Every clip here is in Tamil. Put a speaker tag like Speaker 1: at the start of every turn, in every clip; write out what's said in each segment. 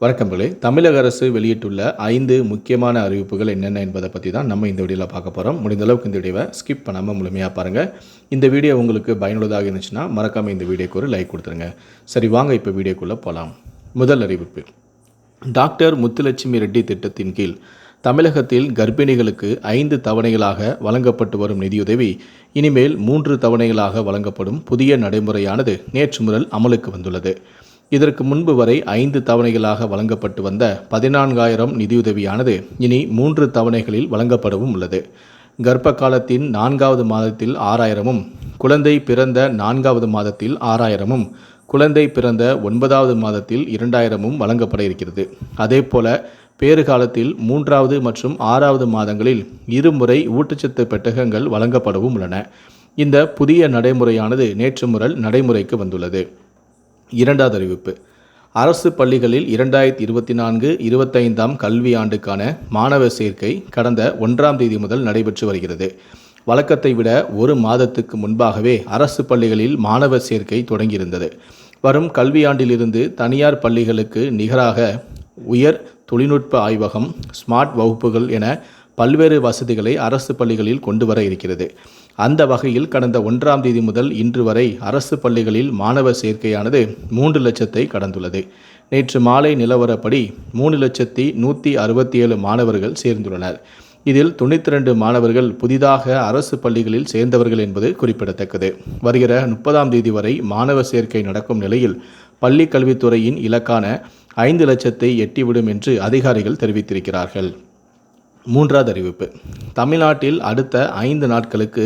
Speaker 1: வணக்கங்களே. தமிழக அரசு வெளியிட்டுள்ள 5 முக்கியமான அறிவிப்புகள் என்னென்ன என்பதை பற்றி தான் நம்ம இந்த வீடியோவில் பார்க்க போகிறோம். முடிந்த அளவுக்கு இந்த வீடியோவை ஸ்கிப் பண்ணாமல் முழுமையாக பாருங்கள். இந்த வீடியோ உங்களுக்கு பயனுள்ளதாக இருந்துச்சுன்னா மறக்காமல் இந்த வீடியோக்கு ஒரு லைக் கொடுத்துருங்க. சரி, வாங்க இப்போ வீடியோக்குள்ளே போகலாம். முதல் அறிவிப்பு. டாக்டர் முத்துலட்சுமி ரெட்டி திட்டத்தின் கீழ் தமிழகத்தில் கர்ப்பிணிகளுக்கு 5 தவணைகளாக வழங்கப்பட்டு வரும் நிதியுதவி இனிமேல் 3 தவணைகளாக வழங்கப்படும் புதிய நடைமுறையானது நேற்று முதல் அமலுக்கு வந்துள்ளது. இதற்கு முன்பு வரை 5 தவணைகளாக வழங்கப்பட்டு வந்த 14,000 நிதியுதவியானது இனி 3 தவணைகளில் வழங்கப்படவும் உள்ளது. கர்ப்ப காலத்தின் 4வது மாதத்தில் 6,000-ம், குழந்தை பிறந்த 4வது மாதத்தில் 6,000-ம், குழந்தை பிறந்த 9வது மாதத்தில் 2,000-ம் வழங்கப்பட இருக்கிறது. அதேபோல பேறுகாலத்தில் 3வது மற்றும் 6வது மாதங்களில் இருமுறை ஊட்டச்சத்து பெட்டகங்கள் வழங்கப்படவும் உள்ளன. இந்த புதிய நடைமுறையானது நேற்று முதல் நடைமுறைக்கு வந்துள்ளது. இரண்டாவது அறிவிப்பு. அரசு பள்ளிகளில் 2024-25 கல்வியாண்டுக்கான மாணவர் சேர்க்கை கடந்த 1ஆம் தேதி முதல் நடைபெற்று வருகிறது. வழக்கத்தை விட ஒரு மாதத்துக்கு முன்பாகவே அரசு பள்ளிகளில் மாணவர் சேர்க்கை தொடங்கியிருந்தது. வரும் கல்வியாண்டிலிருந்து தனியார் பள்ளிகளுக்கு நிகராக உயர் தொழில்நுட்ப ஆய்வகம், ஸ்மார்ட் வகுப்புகள் என பல்வேறு வசதிகளை அரசு பள்ளிகளில் கொண்டு வர இருக்கிறது. அந்த வகையில் கடந்த 1ஆம் தேதி முதல் இன்று வரை அரசு பள்ளிகளில் மாணவர் சேர்க்கையானது 3 லட்சத்தை கடந்துள்ளது. நேற்று மாலை நிலவரப்படி 3,167 மாணவர்கள் சேர்ந்துள்ளனர். இதில் 92 மாணவர்கள் புதிதாக அரசு பள்ளிகளில் சேர்ந்தவர்கள் என்பது குறிப்பிடத்தக்கது. வருகிற 30ஆம் தேதி வரை மாணவர் சேர்க்கை நடக்கும் நிலையில் பள்ளி கல்வித்துறையின் இலக்கான 5 லட்சத்தை எட்டிவிடும் என்று அதிகாரிகள் தெரிவித்திருக்கிறார்கள். மூன்றாவது அறிவிப்பு. தமிழ்நாட்டில் அடுத்த 5 நாட்களுக்கு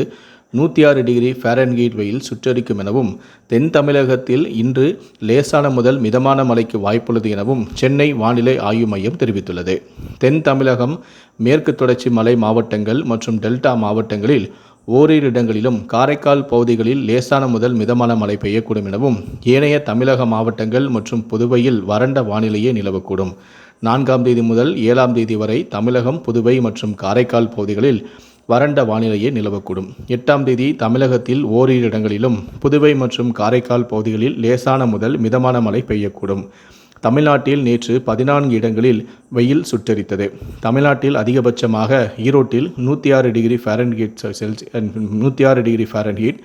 Speaker 1: 106 டிகிரி ஃபாரன்ஹீட் வெயில் சுட்டரிக்கும் எனவும், தென் தமிழகத்தில் இன்று லேசான முதல் மிதமான மழைக்கு வாய்ப்புள்ளது எனவும் சென்னை வானிலை ஆய்வு மையம் தெரிவித்துள்ளது. தென் தமிழகம், மேற்கு தொடர்ச்சி மலை மாவட்டங்கள் மற்றும் டெல்டா மாவட்டங்களில் ஓரிரு இடங்களிலும், காரைக்கால் பகுதிகளில் லேசான முதல் மிதமான மழை பெய்யக்கூடும் எனவும், ஏனைய தமிழக மாவட்டங்கள் மற்றும் புதுவையில் வறண்ட வானிலையே நிலவக்கூடும். 4ஆம் தேதி முதல் 7ஆம் தேதி வரை தமிழகம், புதுவை மற்றும் காரைக்கால் பகுதிகளில் வறண்ட வானிலையே நிலவக்கூடும். 8ஆம் தேதி தமிழகத்தில் ஓரிரு இடங்களிலும், புதுவை மற்றும் காரைக்கால் பகுதிகளில் லேசான முதல் மிதமான மழை பெய்யக்கூடும். தமிழ்நாட்டில் நேற்று 14 இடங்களில் வெயில் சுட்டரித்தது. தமிழ்நாட்டில் அதிகபட்சமாக ஈரோட்டில் 106 டிகிரி ஃபாரன்ஹீட்,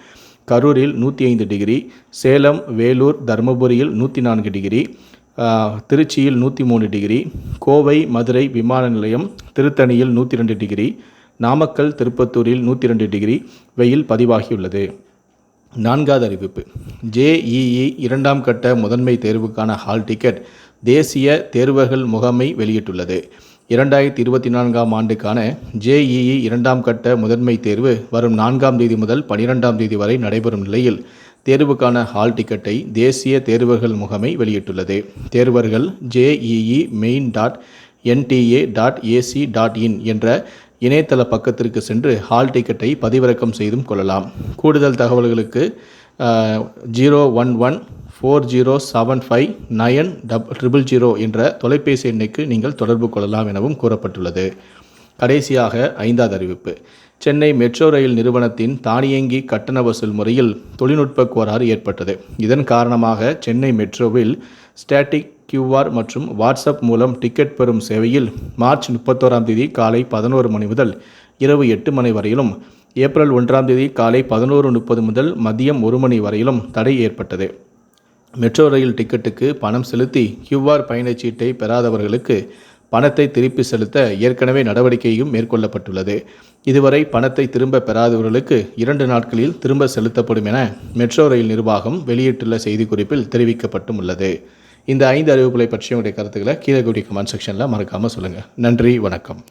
Speaker 1: கரூரில் 105 டிகிரி, சேலம், வேலூர், தருமபுரியில் 104 டிகிரி, திருச்சியில் 103 டிகிரி, கோவை, மதுரை விமான நிலையம், திருத்தணியில் 102 டிகிரி, நாமக்கல், திருப்பத்தூரில் 102 டிகிரி வெயில் பதிவாகியுள்ளது. 4வது அறிவிப்பு. JEE 2ஆம் கட்ட முதன்மை தேர்வுக்கான ஹால் டிக்கெட் தேசிய தேர்வர்கள் முகமை வெளியிட்டுள்ளது. 2024ஆம் ஆண்டுக்கான JEE 2ஆம் கட்ட முதன்மை தேர்வு வரும் 4ஆம் தேதி முதல் 12ஆம் தேதி வரை நடைபெறும் நிலையில் தேர்வுக்கான ஹால் டிக்கெட்டை தேசிய தேர்வர்கள் முகமை வெளியிட்டுள்ளது. தேர்வர்கள் JEE-main.nta.ac.in என்ற இணையதள பக்கத்திற்கு சென்று ஹால் டிக்கெட்டை பதிவிறக்கம் செய்தும் கொள்ளலாம். கூடுதல் தகவல்களுக்கு 011-4075-9000 என்ற தொலைபேசி எண்ணுக்கு நீங்கள் தொடர்பு கொள்ளலாம் எனவும் கூறப்பட்டுள்ளது. கடைசியாக 5வது அறிவிப்பு. சென்னை மெட்ரோ ரயில் நிறுவனத்தின் தானியங்கி கட்டண வசூல் முறையில் தொழில்நுட்ப கோளாறு ஏற்பட்டது. இதன் காரணமாக சென்னை மெட்ரோவில் ஸ்டாட்டிக் QR மற்றும் வாட்ஸ்அப் மூலம் டிக்கெட் பெறும் சேவையில் மார்ச் 31ஆம் தேதி காலை 11 மணி முதல் இரவு 8 மணி வரையிலும், ஏப்ரல் 1ஆம் தேதி காலை 11:30 முதல் மதியம் 1 மணி வரையிலும் தடை ஏற்பட்டது. மெட்ரோ ரயில் டிக்கெட்டுக்கு பணம் செலுத்தி QR பயணச்சீட்டை பெறாதவர்களுக்கு பணத்தை திருப்பி செலுத்த ஏற்கனவே நடவடிக்கையும் மேற்கொள்ளப்பட்டுள்ளது. இதுவரை பணத்தை திரும்ப பெறாதவர்களுக்கு 2 நாட்களில் திரும்ப செலுத்தப்படும் என மெட்ரோ ரயில் நிர்வாகம் வெளியிட்டுள்ள செய்திக்குறிப்பில் தெரிவிக்கப்பட்டும் உள்ளது. இந்த 5 அறிவிப்புகளை பற்றி உங்களுடைய கருத்துக்களை கீழே கூடிய கமெண்ட் செக்ஷனில் மறக்காமல் சொல்லுங்கள். நன்றி, வணக்கம்.